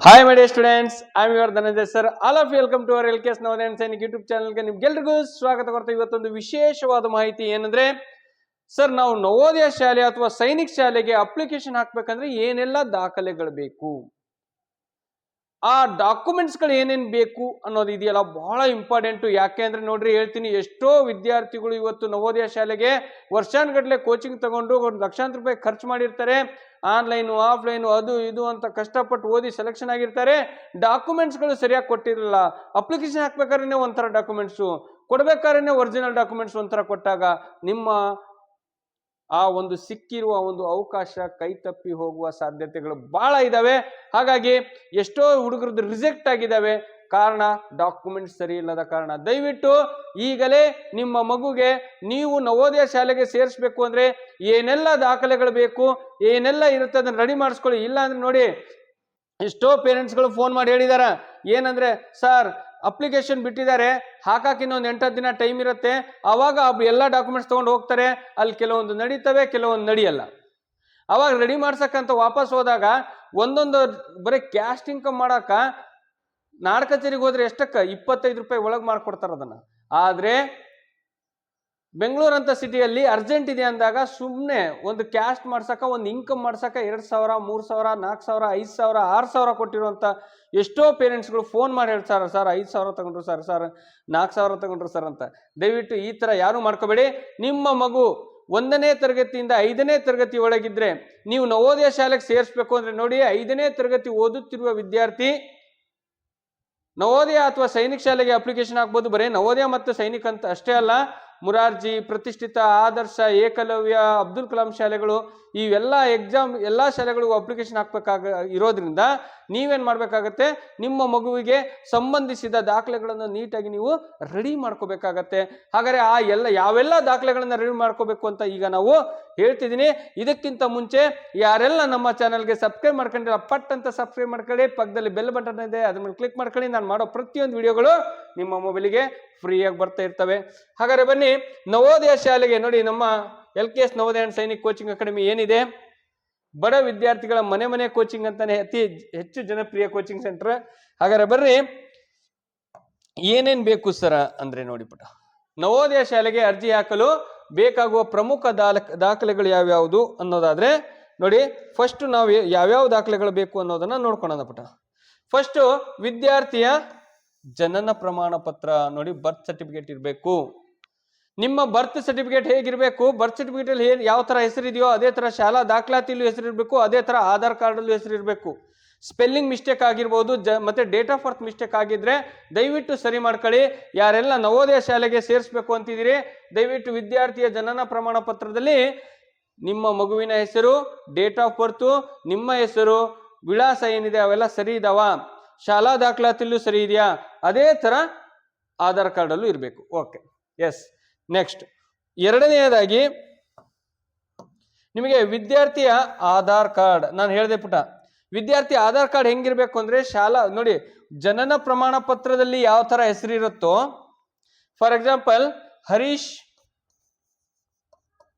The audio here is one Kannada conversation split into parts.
Hi my dear students, I am your Dhananjay sir. All of you welcome to our LKS Navodaya and Sainik YouTube channel ಗೆ ನಿಮ್ಗೆಲ್ಲರಿಗೂ ಸ್ವಾಗತ ಕೊಡ್ತಾ ಇವತ್ತೊಂದು ವಿಶೇಷವಾದ ಮಾಹಿತಿ ಏನಂದ್ರೆ ಸರ್ ನಾವು ನವೋದಯ ಶಾಲೆ ಅಥವಾ ಸೈನಿಕ್ ಶಾಲೆಗೆ ಅಪ್ಲಿಕೇಶನ್ ಹಾಕಬೇಕಂದ್ರೆ ಏನೆಲ್ಲ ದಾಖಲೆಗಳು ಬೇಕು, ಆ ಡಾಕ್ಯುಮೆಂಟ್ಸ್ ಗಳು ಏನೇನು ಬೇಕು ಅನ್ನೋದು ಇದೆಯಲ್ಲ ಬಹಳ ಇಂಪಾರ್ಟೆಂಟ್. ಯಾಕೆ ಅಂದ್ರೆ ನೋಡ್ರಿ ಹೇಳ್ತೀನಿ, ಎಷ್ಟೋ ವಿದ್ಯಾರ್ಥಿಗಳು ಇವತ್ತು ನವೋದಯ ಶಾಲೆಗೆ ವರ್ಷಾನುಗಟ್ಟಲೆ ಕೋಚಿಂಗ್ ತಗೊಂಡು ಲಕ್ಷಾಂತರ ರೂಪಾಯಿ ಖರ್ಚು ಮಾಡಿರ್ತಾರೆ. ಆನ್ಲೈನು ಆಫ್ಲೈನು ಅದು ಇದು ಅಂತ ಕಷ್ಟಪಟ್ಟು ಓದಿ ಸೆಲೆಕ್ಷನ್ ಆಗಿರ್ತಾರೆ. ಡಾಕ್ಯುಮೆಂಟ್ಸ್ಗಳು ಸರಿಯಾಗಿ ಕೊಟ್ಟಿರಲ್ಲ. ಅಪ್ಲಿಕೇಶನ್ ಹಾಕ್ಬೇಕಾದ್ರೆ ಒಂಥರ ಡಾಕ್ಯುಮೆಂಟ್ಸು, ಕೊಡ್ಬೇಕಾದ್ರೆ ಒರಿಜಿನಲ್ ಡಾಕ್ಯುಮೆಂಟ್ಸ್ ಒಂಥರ ಕೊಟ್ಟಾಗ ನಿಮ್ಮ ಆ ಒಂದು ಸಿಕ್ಕಿರುವ ಒಂದು ಅವಕಾಶ ಕೈ ತಪ್ಪಿ ಹೋಗುವ ಸಾಧ್ಯತೆಗಳು ಬಹಳ ಇದಾವೆ. ಹಾಗಾಗಿ ಎಷ್ಟೋ ಹುಡುಗರದ್ದು ರಿಜೆಕ್ಟ್ ಆಗಿದ್ದಾವೆ. ಕಾರಣ ಡಾಕ್ಯುಮೆಂಟ್ಸ್ ಸರಿ ಇಲ್ಲದ ಕಾರಣ. ದಯವಿಟ್ಟು ಈಗಲೇ ನಿಮ್ಮ ಮಗುಗೆ ನೀವು ನವೋದಯ ಶಾಲೆಗೆ ಸೇರಿಸಬೇಕು ಅಂದ್ರೆ ಏನೆಲ್ಲ ದಾಖಲೆಗಳು ಬೇಕು, ಏನೆಲ್ಲ ಇರುತ್ತೆ ಅದನ್ನ ರೆಡಿ ಮಾಡಿಸ್ಕೊಳ್ಳಿ. ಇಲ್ಲ ಅಂದ್ರೆ ನೋಡಿ, ಎಷ್ಟೋ ಪೇರೆಂಟ್ಸ್ಗಳು ಫೋನ್ ಮಾಡಿ ಹೇಳಿದಾರ ಏನಂದ್ರೆ, ಸರ್ ಅಪ್ಲಿಕೇಶನ್ ಬಿಟ್ಟಿದ್ದಾರೆ, ಹಾಕಕ್ಕೆ ಇನ್ನೊಂದು 8 ದಿನ ಟೈಮ್ ಇರುತ್ತೆ, ಅವಾಗ ಎಲ್ಲ ಡಾಕ್ಯುಮೆಂಟ್ಸ್ ತಗೊಂಡು ಹೋಗ್ತಾರೆ. ಅಲ್ಲಿ ಕೆಲವೊಂದು ನಡೀತವೆ, ಕೆಲವೊಂದು ನಡೆಯಲ್ಲ. ಅವಾಗ ರೆಡಿ ಮಾಡ್ಸಕ್ಕಂತ ವಾಪಸ್ ಹೋದಾಗ ಒಂದೊಂದು ಬರೀ ಕ್ಯಾಸ್ಟ್ ಇನ್ಕಮ್ ಮಾಡಾಕ ನಾಡ್ ಕಚೇರಿಗೆ ಹೋದ್ರೆ ಎಷ್ಟಕ್ಕ 25 ರೂಪಾಯಿ ಒಳಗೆ ಮಾಡ್ಕೊಡ್ತಾರ ಅದನ್ನ. ಆದ್ರೆ ಬೆಂಗಳೂರು ಅಂತ ಸಿಟಿಯಲ್ಲಿ ಅರ್ಜೆಂಟ್ ಇದೆ ಅಂದಾಗ ಸುಮ್ಮನೆ ಒಂದು ಕ್ಯಾಸ್ಟ್ ಮಾಡ್ಸಕ, ಒಂದು ಇನ್ಕಮ್ ಮಾಡ್ಸಕ 2,000, 3,000, 4,000, 5,000, 6,000 ಕೊಟ್ಟಿರುವಂತ ಎಷ್ಟೋ ಪೇರೆಂಟ್ಸ್ಗಳು ಫೋನ್ ಮಾಡಿ ಹೇಳ್ತಾರೆ, ಸರ್ 5,000 ತಗೊಂಡ್ರು ಸರ್ 4,000 ತಗೊಂಡ್ರು ಸರ್ ಅಂತ. ದಯವಿಟ್ಟು ಈ ತರ ಯಾರು ಮಾಡ್ಕೋಬೇಡಿ. ನಿಮ್ಮ ಮಗು 1ನೇ ತರಗತಿಯಿಂದ 5ನೇ ತರಗತಿ ಒಳಗಿದ್ರೆ ನೀವು ನವೋದಯ ಶಾಲೆಗೆ ಸೇರಿಸಬೇಕು ಅಂದ್ರೆ ನೋಡಿ, 5ನೇ ತರಗತಿ ಓದುತ್ತಿರುವ ವಿದ್ಯಾರ್ಥಿ ನವೋದಯ ಅಥವಾ ಸೈನಿಕ್ ಶಾಲೆಗೆ ಅಪ್ಲಿಕೇಶನ್ ಹಾಕ್ಬೋದು. ಬರೀ ನವೋದಯ ಮತ್ತು ಸೈನಿಕ್ ಅಂತ ಅಷ್ಟೇ ಅಲ್ಲ, ಮುರಾರ್ಜಿ, ಪ್ರತಿಷ್ಠಿತ, ಆದರ್ಶ, ಏಕಲವ್ಯ, ಅಬ್ದುಲ್ ಕಲಾಂ ಶಾಲೆಗಳು, ಇವೆಲ್ಲ ಎಲ್ಲ ಶಾಲೆಗಳಿಗೂ ಅಪ್ಲಿಕೇಶನ್ ಇರೋದ್ರಿಂದ ನೀವೇನ್ ಮಾಡ್ಬೇಕಾಗತ್ತೆ, ನಿಮ್ಮ ಮಗುವಿಗೆ ಸಂಬಂಧಿಸಿದ ದಾಖಲೆಗಳನ್ನು ನೀಟಾಗಿ ನೀವು ರೆಡಿ ಮಾಡ್ಕೋಬೇಕಾಗತ್ತೆ. ಹಾಗಾದ್ರೆ ಯಾವೆಲ್ಲ ದಾಖಲೆಗಳನ್ನ ರೆಡಿ ಮಾಡ್ಕೋಬೇಕು ಅಂತ ಈಗ ನಾವು ಹೇಳ್ತಿದ್ದೀನಿ. ಇದಕ್ಕಿಂತ ಮುಂಚೆ ಯಾರೆಲ್ಲ ನಮ್ಮ ಚಾನಲ್ಗೆ ಸಬ್ಸ್ಕ್ರೈಬ್ ಮಾಡ್ಕೊಂಡಿಲ್ಲ ಪಟ್ ಅಂತ ಸಬ್ಸ್ಕ್ರೈಬ್ ಮಾಡ್ಕೊಳ್ಳಿ. ಪಕ್ಕದಲ್ಲಿ ಬೆಲ್ ಬಟನ್ ಇದೆ, ಅದ್ರ ಮೇಲೆ ಕ್ಲಿಕ್ ಮಾಡ್ಕೊಳ್ಳಿ. ನಾನು ಮಾಡೋ ಪ್ರತಿಯೊಂದು ವಿಡಿಯೋಗಳು ನಿಮ್ಮ ಮೊಬೈಲಿಗೆ ಫ್ರೀಯಾಗಿ ಬರ್ತಾ ಇರ್ತವೆ. ಹಾಗಾದ್ರೆ ಬನ್ನಿ, ನವೋದಯ ಶಾಲೆಗೆ ನೋಡಿ, ನಮ್ಮ LKS Navodaya and Sainik coaching academy ಏನಿದೆ, ಬಡ ವಿದ್ಯಾರ್ಥಿಗಳ ಮನೆ ಕೋಚಿಂಗ್ ಅಂತಾನೆ ಅತಿ ಹೆಚ್ಚು ಜನಪ್ರಿಯ ಕೋಚಿಂಗ್ ಸೆಂಟರ್. ಹಾಗಾದ್ರೆ ಬರ್ರಿ, ಏನೇನ್ ಬೇಕು ಸರ ಅಂದ್ರೆ ನೋಡಿ ಪುಟ, ನವೋದಯ ಶಾಲೆಗೆ ಅರ್ಜಿ ಹಾಕಲು ಬೇಕಾಗುವ ಪ್ರಮುಖ ದಾಖಲೆಗಳು ಯಾವ್ಯಾವುದು ಅನ್ನೋದಾದ್ರೆ ನೋಡಿ, ಫಸ್ಟ್ ನಾವು ಯಾವ್ಯಾವ ದಾಖಲೆಗಳು ಬೇಕು ಅನ್ನೋದನ್ನ ನೋಡ್ಕೊಳ್ಳೋಣ ಪುಟ. ಫಸ್ಟ್ ವಿದ್ಯಾರ್ಥಿಯ ಜನನ ಪ್ರಮಾಣ ಪತ್ರ ನೋಡಿ, ಬರ್ತ್ ಸರ್ಟಿಫಿಕೇಟ್ ಇರಬೇಕು. ನಿಮ್ಮ ಬರ್ತ್ ಸರ್ಟಿಫಿಕೇಟ್ ಹೇಗಿರ್ಬೇಕು, ಬರ್ತ್ ಸರ್ಟಿಫಿಕೇಟ್ ಅಲ್ಲಿ ಯಾವ ತರ ಹೆಸರಿದೆಯೋ ಅದೇ ತರ ಶಾಲಾ ದಾಖಲಾತಿಯಲ್ಲೂ ಹೆಸರಿರ್ಬೇಕು, ಅದೇ ತರ ಆಧಾರ್ ಕಾರ್ಡ್ ಅಲ್ಲೂ ಹೆಸರಿರ್ಬೇಕು. ಸ್ಪೆಲ್ಲಿಂಗ್ ಮಿಸ್ಟೇಕ್ ಆಗಿರ್ಬೋದು, ಮತ್ತೆ ಡೇಟ್ ಆಫ್ ಬರ್ತ್ ಮಿಸ್ಟೇಕ್ ಆಗಿದ್ರೆ ದಯವಿಟ್ಟು ಸರಿ ಮಾಡ್ಕೊಳ್ಳಿ. ಯಾರೆಲ್ಲ ನವೋದಯ ಶಾಲೆಗೆ ಸೇರಿಸಬೇಕು ಅಂತಿದ್ದೀರಿ, ದಯವಿಟ್ಟು ವಿದ್ಯಾರ್ಥಿಯ ಜನನ ಪ್ರಮಾಣ ಪತ್ರದಲ್ಲಿ ನಿಮ್ಮ ಮಗುವಿನ ಹೆಸರು, ಡೇಟ್ ಆಫ್ ಬರ್ತ್, ನಿಮ್ಮ ಹೆಸರು, ವಿಳಾಸ ಏನಿದೆ ಅವೆಲ್ಲ ಸರಿ ಇದಾವ, ಶಾಲಾ ದಾಖಲಾತಿಯಲ್ಲೂ ಸರಿ ಇದೆಯಾ, ಅದೇ ತರ ಆಧಾರ್ ಕಾರ್ಡ್ ಅಲ್ಲೂ ಇರಬೇಕು. Okay, S. ನೆಕ್ಸ್ಟ್, ಎರಡನೆಯದಾಗಿ ನಿಮಗೆ ವಿದ್ಯಾರ್ಥಿಯ ಆಧಾರ್ ಕಾರ್ಡ್. ನಾನು ಹೇಳಿದೆ ಪುಟ, ವಿದ್ಯಾರ್ಥಿ ಆಧಾರ್ ಕಾರ್ಡ್ ಹೆಂಗಿರ್ಬೇಕು ಅಂದ್ರೆ, ಶಾಲಾ ನೋಡಿ, ಜನನ ಪ್ರಮಾಣ ಪತ್ರದಲ್ಲಿ ಯಾವ ತರ ಹೆಸರಿರುತ್ತೋ, ಫಾರ್ ಎಕ್ಸಾಂಪಲ್ ಹರೀಶ್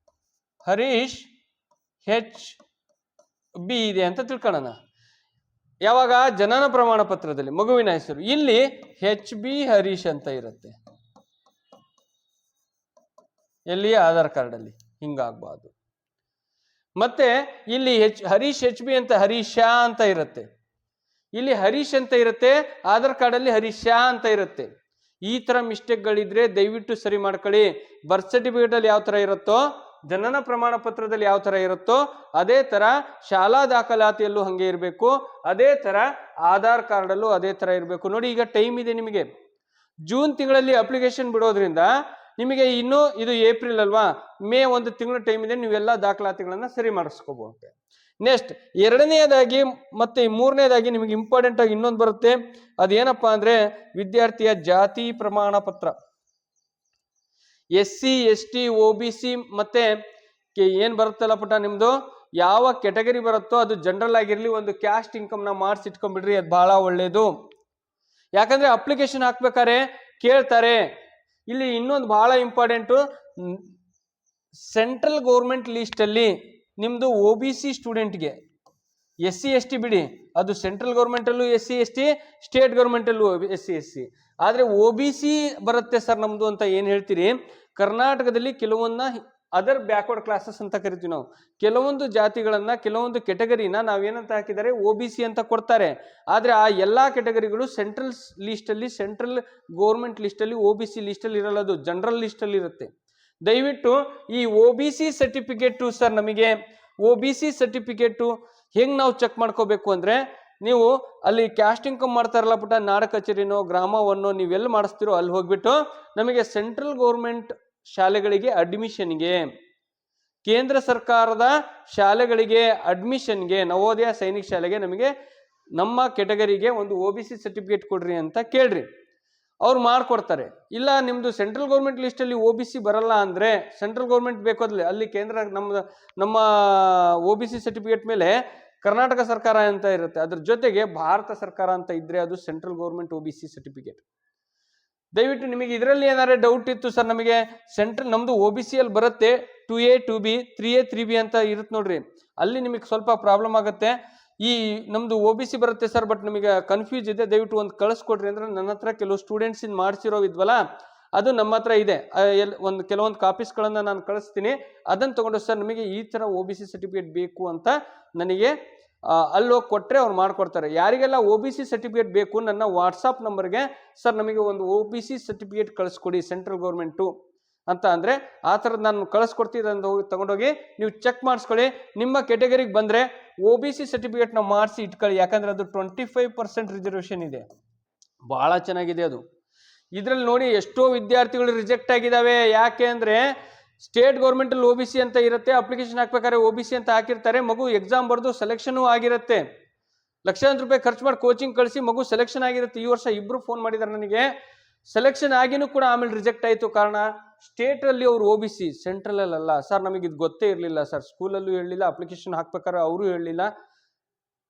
HB ಇದೆ ಅಂತ ತಿಳ್ಕೊಳ್ಳೋಣ. ಯಾವಾಗ ಜನನ ಪ್ರಮಾಣ ಪತ್ರದಲ್ಲಿ ಮಗುವಿನ ಹೆಸರು ಇಲ್ಲಿ HB ಹರೀಶ್ ಅಂತ ಇರುತ್ತೆ, ಎಲ್ಲಿ ಆಧಾರ್ ಕಾರ್ಡ್ ಅಲ್ಲಿ ಹಿಂಗಾಗಬಾರ್ದು. ಮತ್ತೆ ಇಲ್ಲಿ ಹರೀಶ್ HB ಅಂತ ಹರೀಶಾ ಅಂತ ಇರುತ್ತೆ, ಇಲ್ಲಿ ಹರೀಶ್ ಅಂತ ಇರುತ್ತೆ, ಆಧಾರ್ ಕಾರ್ಡ್ ಅಲ್ಲಿ ಹರೀಶಾ ಅಂತ ಇರುತ್ತೆ. ಈ ತರ ಮಿಸ್ಟೇಕ್ಗಳಿದ್ರೆ ದಯವಿಟ್ಟು ಸರಿ ಮಾಡ್ಕೊಳ್ಳಿ. ಬರ್ತ್ ಸರ್ಟಿಫಿಕೇಟ್ ಅಲ್ಲಿ ಯಾವ ತರ ಇರುತ್ತೋ, ಜನನ ಪ್ರಮಾಣ ಪತ್ರದಲ್ಲಿ ಯಾವ ತರ ಇರುತ್ತೋ ಅದೇ ತರ ಶಾಲಾ ದಾಖಲಾತಿಯಲ್ಲೂ ಹಂಗೆ ಇರಬೇಕು, ಅದೇ ತರ ಆಧಾರ್ ಕಾರ್ಡ್ ಅಲ್ಲೂ ಅದೇ ತರ ಇರಬೇಕು. ನೋಡಿ, ಈಗ ಟೈಮ್ ಇದೆ ನಿಮಗೆ, ಜೂನ್ ತಿಂಗಳಲ್ಲಿ ಅಪ್ಲಿಕೇಶನ್ ಬಿಡೋದ್ರಿಂದ ನಿಮಗೆ ಇನ್ನು ಇದು ಏಪ್ರಿಲ್ ಅಲ್ವಾ, ಮೇ 1 ತಿಂಗಳು ಟೈಮ್ ಇದೆ, ನೀವೆಲ್ಲ ದಾಖಲಾತಿಗಳನ್ನ ಸರಿ ಮಾಡಿಸ್ಕೋಬಹುದು. ನೆಕ್ಸ್ಟ್, ಎರಡನೆಯದಾಗಿ ಮತ್ತೆ ಮೂರನೇದಾಗಿ ನಿಮಗೆ ಇಂಪಾರ್ಟೆಂಟ್ ಆಗಿ ಇನ್ನೊಂದು ಬರುತ್ತೆ. ಅದೇನಪ್ಪಾ ಅಂದ್ರೆ ವಿದ್ಯಾರ್ಥಿಯ ಜಾತಿ ಪ್ರಮಾಣ ಪತ್ರ. SC ST OBC ಮತ್ತೆ ಏನ್ ಬರುತ್ತಲ್ಲ ಪುಟ, ನಿಮ್ದು ಯಾವ ಕೆಟಗರಿ ಬರುತ್ತೋ ಅದು ಜನರಲ್ ಆಗಿರ್ಲಿ, ಒಂದು ಕ್ಯಾಸ್ಟ್ ಇನ್ಕಮ್ ನ ಮಾಡಿಸಿಟ್ಕೊಂಡ್ಬಿಡ್ರಿ, ಅದು ಬಹಳ ಒಳ್ಳೇದು. ಯಾಕಂದ್ರೆ ಅಪ್ಲಿಕೇಶನ್ ಹಾಕ್ಬೇಕಾರೆ ಕೇಳ್ತಾರೆ. ಇಲ್ಲಿ ಇನ್ನೊಂದು ಬಹಳ ಇಂಪಾರ್ಟೆಂಟು, ಸೆಂಟ್ರಲ್ ಗೌರ್ಮೆಂಟ್ ಲಿಸ್ಟ್ ಅಲ್ಲಿ ನಿಮ್ದು OBC ಸ್ಟೂಡೆಂಟ್ಗೆ SC ST ಬಿಡಿ, ಅದು ಸೆಂಟ್ರಲ್ ಗೌರ್ಮೆಂಟಲ್ಲೂ SC ST, ಸ್ಟೇಟ್ ಗೌರ್ಮೆಂಟಲ್ಲೂ SC SC. ಆದರೆ OBC ಬರುತ್ತೆ ಸರ್ ನಮ್ಮದು ಅಂತ ಏನು ಹೇಳ್ತೀರಿ, ಕರ್ನಾಟಕದಲ್ಲಿ ಕೆಲವೊಂದನ್ನ ಅದರ್ ಬ್ಯಾಕ್ವರ್ಡ್ ಕ್ಲಾಸಸ್ ಅಂತ ಕರಿತೀವಿ ನಾವು. ಕೆಲವೊಂದು ಜಾತಿಗಳನ್ನು, ಕೆಲವೊಂದು ಕೆಟಗರಿನ ನಾವೇನಂತ ಹಾಕಿದ್ದಾರೆ, OBC ಅಂತ ಕೊಡ್ತಾರೆ. ಆದರೆ ಆ ಎಲ್ಲ ಕೆಟಗರಿಗಳು ಸೆಂಟ್ರಲ್ ಲಿಸ್ಟಲ್ಲಿ, ಸೆಂಟ್ರಲ್ ಗೌರ್ಮೆಂಟ್ ಲಿಸ್ಟಲ್ಲಿ, OBC ಲಿಸ್ಟಲ್ಲಿ ಇರಲ್ಲ, ಅದು ಜನರಲ್ ಲಿಸ್ಟಲ್ಲಿ ಇರುತ್ತೆ. ದಯವಿಟ್ಟು ಈ OBC ಸರ್ಟಿಫಿಕೇಟು ಸರ್, ನಮಗೆ OBC ಸರ್ಟಿಫಿಕೇಟು ಹೆಂಗೆ ನಾವು ಚೆಕ್ ಮಾಡ್ಕೋಬೇಕು ಅಂದರೆ, ನೀವು ಅಲ್ಲಿ ಕ್ಯಾಸ್ಟ್ ಇನ್ಕಮ್ ಮಾಡ್ತಾರಲ್ಲ ಪುಟ್ಟ, ನಾಡ ಕಚೇರಿನೋ ಗ್ರಾಮವನ್ನೋ ನೀವೆಲ್ಲಿ ಮಾಡಿಸ್ತಿರೋ ಅಲ್ಲಿ ಹೋಗ್ಬಿಟ್ಟು ನಮಗೆ ಸೆಂಟ್ರಲ್ ಗೌರ್ಮೆಂಟ್ ಶಾಲೆಗಳಿಗೆ ಅಡ್ಮಿಷನ್ಗೆ, ಕೇಂದ್ರ ಸರ್ಕಾರದ ಶಾಲೆಗಳಿಗೆ ಅಡ್ಮಿಷನ್ಗೆ, ನವೋದಯ ಸೈನಿಕ ಶಾಲೆಗೆ ನಮಗೆ ನಮ್ಮ ಕೆಟಗರಿಗೆ ಒಂದು OBC ಸರ್ಟಿಫಿಕೇಟ್ ಕೊಡ್ರಿ ಅಂತ ಕೇಳ್ರಿ, ಅವ್ರು ಮಾಡ್ಕೊಡ್ತಾರೆ. ಇಲ್ಲ ನಿಮ್ಮದು ಸೆಂಟ್ರಲ್ ಗೌರ್ಮೆಂಟ್ ಲಿಸ್ಟಲ್ಲಿ OBC ಬರಲ್ಲ ಅಂದರೆ, ಸೆಂಟ್ರಲ್ ಗೌರ್ಮೆಂಟ್ ಬೇಕೋದ್ಲೆ ಅಲ್ಲಿ ಕೇಂದ್ರ ನಮ್ಮ OBC ಸರ್ಟಿಫಿಕೇಟ್ ಮೇಲೆ ಕರ್ನಾಟಕ ಸರ್ಕಾರ ಅಂತ ಇರುತ್ತೆ, ಅದ್ರ ಜೊತೆಗೆ ಭಾರತ ಸರ್ಕಾರ ಅಂತ ಇದ್ರೆ ಅದು ಸೆಂಟ್ರಲ್ ಗೌರ್ಮೆಂಟ್ OBC ಸರ್ಟಿಫಿಕೇಟ್. ದಯವಿಟ್ಟು ನಿಮಗೆ ಇದರಲ್ಲಿ ಏನಾದ್ರು ಡೌಟ್ ಇತ್ತು ಸರ್, ನಮಗೆ ಸೆಂಟ್ರಲ್ ನಮ್ಮದು OBC ಅಲ್ಲಿ ಬರುತ್ತೆ 2A 2B 3A 3B ಅಂತ ಇರುತ್ತೆ ನೋಡ್ರಿ, ಅಲ್ಲಿ ನಿಮಗೆ ಸ್ವಲ್ಪ ಪ್ರಾಬ್ಲಮ್ ಆಗುತ್ತೆ. ಈ ನಮ್ಮದು OBC ಬರುತ್ತೆ ಸರ್, ಬಟ್ ನಿಮಗೆ ಕನ್ಫ್ಯೂಸ್ ಇದೆ, ದಯವಿಟ್ಟು ಒಂದು ಕಳಿಸ್ಕೊಡ್ರಿ ಅಂದ್ರೆ ನನ್ನ ಹತ್ರ ಕೆಲವು ಸ್ಟೂಡೆಂಟ್ಸ್ ಮಾಡಿಸಿರೋ ಇದ್ವಲ್ಲ, ಅದು ನಮ್ಮ ಹತ್ರ ಇದೆ. ಕೆಲವೊಂದು ಕಾಪೀಸ್ಗಳನ್ನು ನಾನು ಕಳಿಸ್ತೀನಿ, ಅದನ್ನು ತಗೊಂಡು ಸರ್ ನಮಗೆ ಈ ಥರ OBC ಸರ್ಟಿಫಿಕೇಟ್ ಬೇಕು ಅಂತ ನನಗೆ ಅಲ್ಲೋಗಿ ಕೊಟ್ಟರೆ ಅವ್ರು ಮಾಡಿಕೊಡ್ತಾರೆ. ಯಾರಿಗೆಲ್ಲ OBC ಸರ್ಟಿಫಿಕೇಟ್ ಬೇಕು ನನ್ನ ವಾಟ್ಸಪ್ ನಂಬರ್ಗೆ ಸರ್ ನಮಗೆ ಒಂದು OBC ಸರ್ಟಿಫಿಕೇಟ್ ಕಳಿಸ್ಕೊಡಿ ಸೆಂಟ್ರಲ್ ಗೌರ್ಮೆಂಟು ಅಂತ ಅಂದರೆ ಆ ಥರದ್ದು ನಾನು ಕಳಿಸ್ಕೊಡ್ತೀನಿ, ಅದನ್ನು ತಗೊಂಡೋಗಿ ನೀವು ಚೆಕ್ ಮಾಡಿಸ್ಕೊಳ್ಳಿ. ನಿಮ್ಮ ಕೆಟಗರಿಗೆ ಬಂದರೆ OBC ಸರ್ಟಿಫಿಕೇಟ್ನ ಮಾಡಿಸಿ ಇಟ್ಕೊಳ್ಳಿ, ಯಾಕಂದರೆ ಅದು 25% ರಿಸರ್ವೇಷನ್ ಇದೆ, ಭಾಳ ಚೆನ್ನಾಗಿದೆ ಅದು. ಇದರಲ್ಲಿ ನೋಡಿ ಎಷ್ಟೋ ವಿದ್ಯಾರ್ಥಿಗಳು ರಿಜೆಕ್ಟ್ ಆಗಿದ್ದಾವೆ. ಯಾಕೆ ಅಂದರೆ ಸ್ಟೇಟ್ ಗೌರ್ಮೆಂಟಲ್ಲಿ OBC ಅಂತ ಇರುತ್ತೆ, ಅಪ್ಲಿಕೇಶನ್ ಹಾಕ್ಬೇಕಾದ್ರೆ OBC ಅಂತ ಹಾಕಿರ್ತಾರೆ, ಮಗು ಎಕ್ಸಾಮ್ ಬರೆದು ಸೆಲೆಕ್ಷನ್ ಆಗಿರುತ್ತೆ, ಲಕ್ಷಾಂತರ ರೂಪಾಯಿ ಖರ್ಚು ಮಾಡಿ ಕೋಚಿಂಗ್ ಕಳಿಸಿ ಮಗು ಸೆಲೆಕ್ಷನ್ ಆಗಿರುತ್ತೆ. ಈ ವರ್ಷ ಇಬ್ಬರು ಫೋನ್ ಮಾಡಿದ್ದಾರೆ ನನಗೆ, ಸೆಲೆಕ್ಷನ್ ಆಗಿನೂ ಕೂಡ ಆಮೇಲೆ ರಿಜೆಕ್ಟ್ ಆಯಿತು. ಕಾರಣ ಸ್ಟೇಟಲ್ಲಿ ಅವರು OBC, ಸೆಂಟ್ರಲಲ್ಲ ಸರ್. ನಮಗೆ ಇದು ಗೊತ್ತೇ ಇರಲಿಲ್ಲ ಸರ್, ಸ್ಕೂಲಲ್ಲೂ ಹೇಳಲಿಲ್ಲ, ಅಪ್ಲಿಕೇಶನ್ ಹಾಕ್ಬೇಕಾದ್ರೆ ಅವರು ಹೇಳಲಿಲ್ಲ.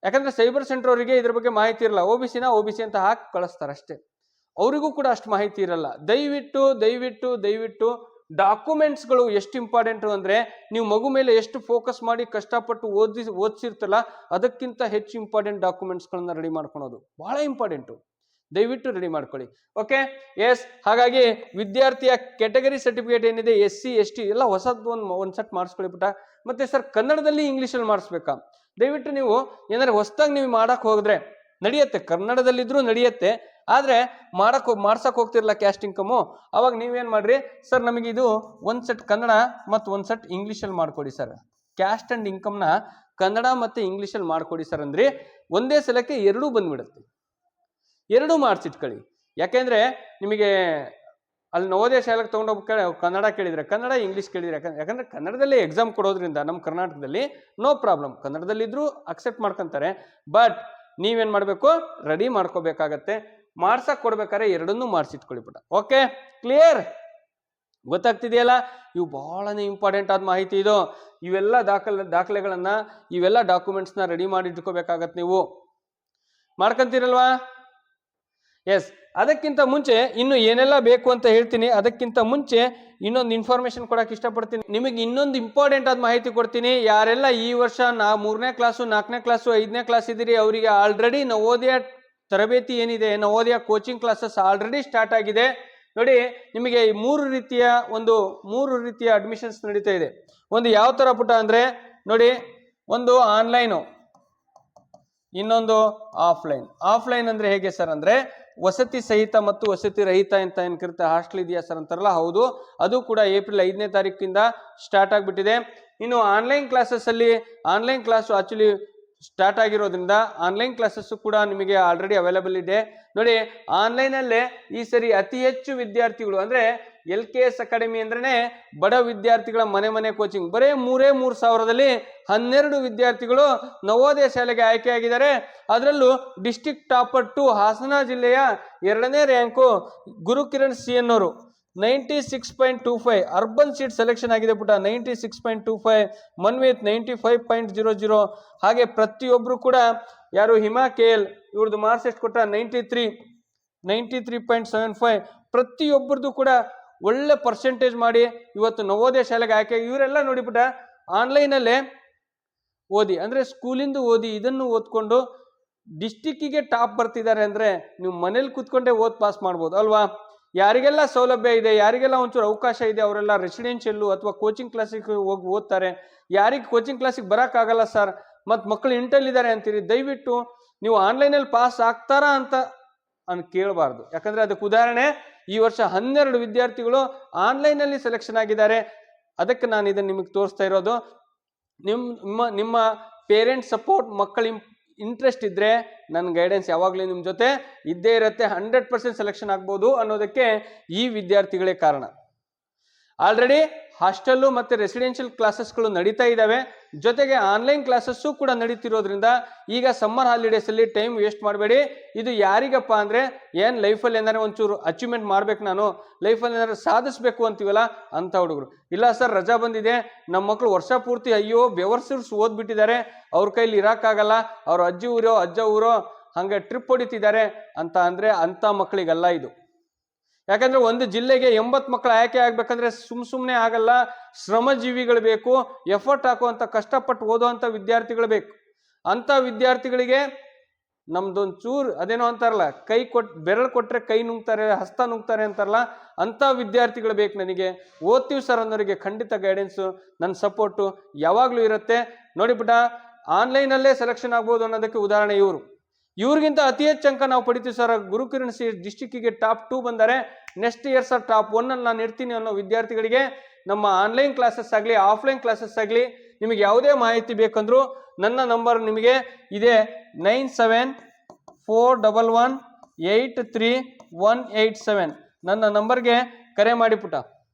ಯಾಕಂದರೆ ಸೈಬರ್ ಸೆಂಟರ್ ಅವರಿಗೆ ಇದ್ರ ಬಗ್ಗೆ ಮಾಹಿತಿ ಇರಲ್ಲ, OBC ಅಂತ ಹಾಕಿ ಕಳಿಸ್ತಾರೆ ಅಷ್ಟೇ, ಅವರಿಗೂ ಕೂಡ ಅಷ್ಟು ಮಾಹಿತಿ ಇರಲ್ಲ. ದಯವಿಟ್ಟು ಡಾಕ್ಯುಮೆಂಟ್ಸ್ಗಳು ಎಷ್ಟು ಇಂಪಾರ್ಟೆಂಟು ಅಂದರೆ, ನೀವು ಮಗು ಮೇಲೆ ಎಷ್ಟು ಫೋಕಸ್ ಮಾಡಿ ಕಷ್ಟಪಟ್ಟು ಓದಿಸಿರ್ತಲ್ಲ ಅದಕ್ಕಿಂತ ಹೆಚ್ಚು ಇಂಪಾರ್ಟೆಂಟ್ ಡಾಕ್ಯುಮೆಂಟ್ಸ್ಗಳನ್ನ ರೆಡಿ ಮಾಡ್ಕೊಳೋದು ಭಾಳ ಇಂಪಾರ್ಟೆಂಟು. ದಯವಿಟ್ಟು ರೆಡಿ ಮಾಡ್ಕೊಳ್ಳಿ. Okay, yes. ಹಾಗಾಗಿ ವಿದ್ಯಾರ್ಥಿಯ ಕೆಟಗರಿ ಸರ್ಟಿಫಿಕೇಟ್ ಏನಿದೆ SC ST ಎಲ್ಲ ಹೊಸದು ಒಂದು ಸೆಟ್ ಮಾಡಿಸ್ಕೊಳ್ಳಿ ಪುಟ್ಟ. ಮತ್ತೆ ಸರ್ ಕನ್ನಡದಲ್ಲಿ ಇಂಗ್ಲೀಷಲ್ಲಿ ಮಾಡಿಸ್ಬೇಕಾ? ದಯವಿಟ್ಟು ನೀವು ಏನಾದ್ರು ಹೊಸದಾಗಿ ನೀವು ಮಾಡಕ್ಕೆ ಹೋಗಿದ್ರೆ ನಡೆಯುತ್ತೆ, ಕನ್ನಡದಲ್ಲಿದ್ರೂ ನಡೆಯುತ್ತೆ. ಆದರೆ ಮಾಡ್ಸಕ್ಕೆ ಹೋಗ್ತಿರಲ್ಲ ಕ್ಯಾಸ್ಟ್ ಇನ್ಕಮು, ಅವಾಗ ನೀವೇನು ಮಾಡ್ರಿ ಸರ್, ನಮಗೆ ಇದು ಒಂದು ಸೆಟ್ ಕನ್ನಡ ಮತ್ತು ಒಂದು ಸೆಟ್ ಇಂಗ್ಲೀಷಲ್ಲಿ ಮಾಡಿಕೊಡಿ ಸರ್, ಕ್ಯಾಸ್ಟ್ ಆ್ಯಂಡ್ ಇನ್ಕಮ್ನ ಕನ್ನಡ ಮತ್ತು ಇಂಗ್ಲೀಷಲ್ಲಿ ಮಾಡಿಕೊಡಿ ಸರ್ ಅಂದರೆ ಒಂದೇ ಸಲಕ್ಕೆ ಎರಡೂ ಬಂದುಬಿಡುತ್ತೆ. ಎರಡೂ ಮಾಡಿಸಿಟ್ಕೊಳ್ಳಿ. ಯಾಕೆಂದರೆ ನಿಮಗೆ ಅಲ್ಲಿ ನವೋದಯ ಶಾಲೆಗೆ ತೊಗೊಂಡೋಗ್ಬೇಕಾದ್ರೆ ಕನ್ನಡ ಕೇಳಿದರೆ ಕನ್ನಡ, ಇಂಗ್ಲೀಷ್ ಕೇಳಿದರೆ ಯಾಕಂದರೆ ಕನ್ನಡದಲ್ಲೇ ಎಕ್ಸಾಮ್ ಕೊಡೋದ್ರಿಂದ ನಮ್ಮ ಕರ್ನಾಟಕದಲ್ಲಿ ನೋ ಪ್ರಾಬ್ಲಮ್, ಕನ್ನಡದಲ್ಲಿದ್ದರೂ ಅಕ್ಸೆಪ್ಟ್ ಮಾಡ್ಕೊತಾರೆ. ಬಟ್ ನೀವೇನು ಮಾಡಬೇಕು, ರೆಡಿ ಮಾಡ್ಕೋಬೇಕಾಗತ್ತೆ. ಮಾಡ್ಸಕ್ಕೆ ಕೊಡ್ಬೇಕಾದ್ರೆ ಎರಡನ್ನೂ ಮಾಡಿಸಿಟ್ಕೊಳ್ಳಿ ಬಿಡ. Okay, clear? ಗೊತ್ತಾಗ್ತಿದೆಯಲ್ಲ? ಇವು ಬಹಳನೇ ಇಂಪಾರ್ಟೆಂಟ್ ಆದ ಮಾಹಿತಿ ಇದು. ಇವೆಲ್ಲ ದಾಖಲೆಗಳನ್ನು, ಇವೆಲ್ಲ ಡಾಕ್ಯುಮೆಂಟ್ಸ್ನ ರೆಡಿ ಮಾಡಿ ಇಟ್ಕೋಬೇಕಾಗತ್ತೆ. ನೀವು ಮಾಡ್ಕೊಂತೀರಲ್ವಾ? ಎಸ್. ಅದಕ್ಕಿಂತ ಮುಂಚೆ ಇನ್ನು ಏನೆಲ್ಲ ಬೇಕು ಅಂತ ಹೇಳ್ತೀನಿ. ಅದಕ್ಕಿಂತ ಮುಂಚೆ ಇನ್ನೊಂದು ಇನ್ಫಾರ್ಮೇಶನ್ ಕೊಡಕ್ಕೆ ಇಷ್ಟಪಡ್ತೀನಿ. ನಿಮಗೆ ಇನ್ನೊಂದು ಇಂಪಾರ್ಟೆಂಟ್ ಆದ ಮಾಹಿತಿ ಕೊಡ್ತೀನಿ. ಯಾರೆಲ್ಲ ಈ ವರ್ಷ 3ನೇ ಕ್ಲಾಸು, 4ನೇ ಕ್ಲಾಸು, 5ನೇ ಕ್ಲಾಸ್ ಇದ್ದೀರಿ, ಅವರಿಗೆ ಆಲ್ರೆಡಿ ನವೋದಯ ತರಬೇತಿ ಏನಿದೆ, Navodaya coaching classes already start ಆಗಿದೆ. ನೋಡಿ, ನಿಮಗೆ ಮೂರು ರೀತಿಯ ಅಡ್ಮಿಷನ್ಸ್ ನಡೀತಾ ಇದೆ. ಒಂದು ಯಾವ ಥರ ಪುಟ ಅಂದರೆ ನೋಡಿ, ಒಂದು ಆನ್ಲೈನು, ಇನ್ನೊಂದು ಆಫ್ಲೈನ್. ಆಫ್ಲೈನ್ ಅಂದರೆ ಹೇಗೆ ಸರ್ ಅಂದರೆ ವಸತಿ ಸಹಿತ ಮತ್ತು ವಸತಿ ರಹಿತ ಅಂತ ಏನು ಕರೀತಾರೆ, ಹಾಸ್ಟೆಲ್ ಇದೆಯಾ ಸರ್ ಅಂತಾರಲ್ಲ, ಹೌದು. ಅದು ಕೂಡ ಏಪ್ರಿಲ್ 5ನೇ ತಾರೀಕಿಂದ ಸ್ಟಾರ್ಟ್ ಆಗಿಬಿಟ್ಟಿದೆ. ಇನ್ನು ಆನ್ಲೈನ್ ಕ್ಲಾಸಸ್ಸಲ್ಲಿ, ಆನ್ಲೈನ್ ಕ್ಲಾಸು ಆ್ಯಕ್ಚುಲಿ ಸ್ಟಾರ್ಟ್ ಆಗಿರೋದ್ರಿಂದ ಆನ್ಲೈನ್ ಕ್ಲಾಸಸ್ಸು ಕೂಡ ನಿಮಗೆ ಆಲ್ರೆಡಿ ಅವೈಲೇಬಲ್ ಇದೆ. ನೋಡಿ, ಆನ್ಲೈನಲ್ಲೇ ಈ ಸರಿ ಅತಿ ಹೆಚ್ಚು ವಿದ್ಯಾರ್ಥಿಗಳು ಅಂದರೆ LKS ಅಕಾಡೆಮಿ ಅಂದ್ರೆ ಬಡ ವಿದ್ಯಾರ್ಥಿಗಳ ಮನೆ ಕೋಚಿಂಗ್, ಬರೀ 3,000ದಲ್ಲಿ 12 ವಿದ್ಯಾರ್ಥಿಗಳು ನವೋದಯ ಶಾಲೆಗೆ ಆಯ್ಕೆಯಾಗಿದ್ದಾರೆ. ಅದರಲ್ಲೂ ಡಿಸ್ಟ್ರಿಕ್ಟ್ ಟಾಪರ್ 2 ಹಾಸನ ಜಿಲ್ಲೆಯ 2ನೇ ರ್ಯಾಂಕು ಗುರುಕಿರಣ್ CN ಅವರು 96.25 ಅರ್ಬನ್ ಸೀಟ್ ಸೆಲೆಕ್ಷನ್ ಆಗಿದೆ ಪುಟ. 96.25, ಮನ್ವಿತ್ 95.00. ಹಾಗೆ ಪ್ರತಿಯೊಬ್ಬರು ಕೂಡ ಯಾರು ಹಿಮಾ KL ಇವ್ರದ್ದು ಮಾರ್ಕ್ಸ್ ಎಷ್ಟು ಕೊಟ್ಟ 93.75. ಪ್ರತಿಯೊಬ್ಬರದು ಕೂಡ ಒಳ್ಳೆ ಪರ್ಸೆಂಟೇಜ್ ಮಾಡಿ ಇವತ್ತು ನವೋದಯ ಶಾಲೆಗೆ ಆಯ್ಕೆ. ಇವರೆಲ್ಲ ನೋಡಿಬಿಟ್ಟ ಆನ್ಲೈನಲ್ಲೇ ಓದಿ ಅಂದರೆ ಸ್ಕೂಲಿಂದ ಓದಿ ಇದನ್ನು ಓದ್ಕೊಂಡು ಡಿಸ್ಟಿಕ್ಕಿಗೆ ಟಾಪ್ ಬರ್ತಿದ್ದಾರೆ ಅಂದರೆ ನೀವು ಮನೇಲಿ ಕೂತ್ಕೊಂಡೇ ಪಾಸ್ ಮಾಡ್ಬೋದು ಅಲ್ವಾ. ಯಾರಿಗೆಲ್ಲ ಸೌಲಭ್ಯ ಇದೆ, ಯಾರಿಗೆಲ್ಲ ಒಂಚೂರು ಅವಕಾಶ ಇದೆ, ಅವರೆಲ್ಲ ರೆಸಿಡೆನ್ಷಿಯಲ್ಲು ಅಥವಾ ಕೋಚಿಂಗ್ ಕ್ಲಾಸಿಗೆ ಹೋಗಿ ಓದ್ತಾರೆ. ಯಾರಿಗೆ ಕೋಚಿಂಗ್ ಕ್ಲಾಸಿಗೆ ಬರೋಕ್ಕಾಗಲ್ಲ ಸರ್, ಮತ್ತು ಮಕ್ಕಳು ಇಂಟಲ್ಲಿದ್ದಾರೆ ಅಂತೀರಿ, ದಯವಿಟ್ಟು ನೀವು ಆನ್ಲೈನಲ್ಲಿ ಪಾಸ್ ಆಗ್ತಾರಾ ಅಂತ ಕೇಳಬಾರ್ದು. ಯಾಕಂದರೆ ಅದಕ್ಕೆ ಉದಾಹರಣೆ ಈ ವರ್ಷ 12 ವಿದ್ಯಾರ್ಥಿಗಳು ಆನ್ಲೈನಲ್ಲಿ ಸೆಲೆಕ್ಷನ್ ಆಗಿದ್ದಾರೆ. ಅದಕ್ಕೆ ನಾನು ಇದನ್ನು ನಿಮಗೆ ತೋರಿಸ್ತಾ ಇರೋದು. ನಿಮ್ಮ ಪೇರೆಂಟ್ಸ್ ಸಪೋರ್ಟ್, ಮಕ್ಕಳ ಇಂಟ್ರೆಸ್ಟ್ ಇದ್ದರೆ ನನ್ನ ಗೈಡೆನ್ಸ್ ಯಾವಾಗಲೂ ನಿಮ್ಮ ಜೊತೆ ಇದ್ದೇ ಇರುತ್ತೆ. 100% ಸೆಲೆಕ್ಷನ್ ಆಗ್ಬೋದು ಅನ್ನೋದಕ್ಕೆ ಈ ವಿದ್ಯಾರ್ಥಿಗಳೇ ಕಾರಣ. ಆಲ್ರೆಡಿ ಹಾಸ್ಟೆಲ್ಲು ಮತ್ತು ರೆಸಿಡೆನ್ಷಿಯಲ್ ಕ್ಲಾಸಸ್ಗಳು ನಡೀತಾ ಇದ್ದಾವೆ, ಜೊತೆಗೆ ಆನ್ಲೈನ್ ಕ್ಲಾಸಸ್ಸು ಕೂಡ ನಡೀತಿರೋದ್ರಿಂದ ಈಗ ಸಮ್ಮರ್ ಹಾಲಿಡೇಸಲ್ಲಿ ಟೈಮ್ ವೇಸ್ಟ್ ಮಾಡಬೇಡಿ. ಇದು ಯಾರಿಗಪ್ಪ ಅಂದರೆ ಏನು ಲೈಫಲ್ಲಿ ಏನಾದ್ರು ಒಂಚೂರು ಅಚೀವ್ಮೆಂಟ್ ಮಾಡ್ಬೇಕು, ನಾನು ಲೈಫಲ್ಲಿ ಏನಾದ್ರು ಸಾಧಿಸ್ಬೇಕು ಅಂತೀವಲ್ಲ ಅಂಥ ಹುಡುಗರು. ಇಲ್ಲ ಸರ್ ರಜಾ ಬಂದಿದೆ, ನಮ್ಮ ಮಕ್ಕಳು ವರ್ಷ ಪೂರ್ತಿ ಅಯ್ಯೋ ಬೆವರ್ಸಿರ್ಸ್ ಓದ್ಬಿಟ್ಟಿದ್ದಾರೆ, ಅವ್ರ ಕೈಲಿ ಇರೋಕ್ಕಾಗಲ್ಲ, ಅವ್ರ ಅಜ್ಜಿ ಊರೋ ಅಜ್ಜ ಊರೋ ಹಾಗೆ ಟ್ರಿಪ್ ಹೊಡಿತಿದ್ದಾರೆ ಅಂತ ಅಂದರೆ ಅಂಥ ಮಕ್ಕಳಿಗಲ್ಲ ಇದು. ಯಾಕಂದ್ರೆ ಒಂದು ಜಿಲ್ಲೆಗೆ 80 ಮಕ್ಕಳು ಆಯ್ಕೆ ಆಗ್ಬೇಕಂದ್ರೆ ಸುಮ್ಮನೆ ಆಗಲ್ಲ. ಶ್ರಮಜೀವಿಗಳು ಬೇಕು, ಎಫರ್ಟ್ ಹಾಕುವಂಥ, ಕಷ್ಟಪಟ್ಟು ಓದುವಂಥ ವಿದ್ಯಾರ್ಥಿಗಳು ಬೇಕು. ಅಂಥ ವಿದ್ಯಾರ್ಥಿಗಳಿಗೆ ನಮ್ದೊಂದು ಚೂರು ಅದೇನೋ ಅಂತಾರಲ್ಲ, ಬೆರಳು ಕೊಟ್ಟರೆ ಕೈ ನುಂಗ್ತಾರೆ, ಹಸ್ತ ನುಂಗ್ತಾರೆ ಅಂತಾರಲ್ಲ, ಅಂಥ ವಿದ್ಯಾರ್ಥಿಗಳು ಬೇಕು ನನಗೆ. ಓದ್ತೀವಿ ಸರ್ ಅನ್ನೋರಿಗೆ ಖಂಡಿತ ಗೈಡೆನ್ಸು, ನನ್ನ ಸಪೋರ್ಟು ಯಾವಾಗಲೂ ಇರುತ್ತೆ. ನೋಡಿಬಿಟ್ಟ ಆನ್ಲೈನಲ್ಲೇ ಸೆಲೆಕ್ಷನ್ ಆಗ್ಬೋದು ಅನ್ನೋದಕ್ಕೆ ಉದಾಹರಣೆ ಇವರು. ಇವ್ರಿಗಿಂತ ಅತಿ ಹೆಚ್ಚು ಅಂಕ ನಾವು ಪಡಿತೀವಿ ಸರ್. ಗುರುಕಿರಣ್ ಸಿ ಡಿಸ್ಟಿಕ್ಕಿಗೆ ಟಾಪ್ 2 ಬಂದರೆ ನೆಕ್ಸ್ಟ್ ಇಯರ್ ಸರ್ ಟಾಪ್ 1 ಅಲ್ಲಿ ನಾನು ಇರ್ತೀನಿ ಅನ್ನೋ ವಿದ್ಯಾರ್ಥಿಗಳಿಗೆ ನಮ್ಮ ಆನ್ಲೈನ್ ಕ್ಲಾಸಸ್ ಆಗಲಿ ಆಫ್ಲೈನ್ ಕ್ಲಾಸಸ್ ಆಗಲಿ ನಿಮಗೆ ಯಾವುದೇ ಮಾಹಿತಿ ಬೇಕಂದ್ರೂ ನನ್ನ ನಂಬರ್ ನಿಮಗೆ ಇದೆ 9741183187. ನನ್ನ ನಂಬರ್ಗೆ ಕರೆ ಮಾಡಿಪುಟ.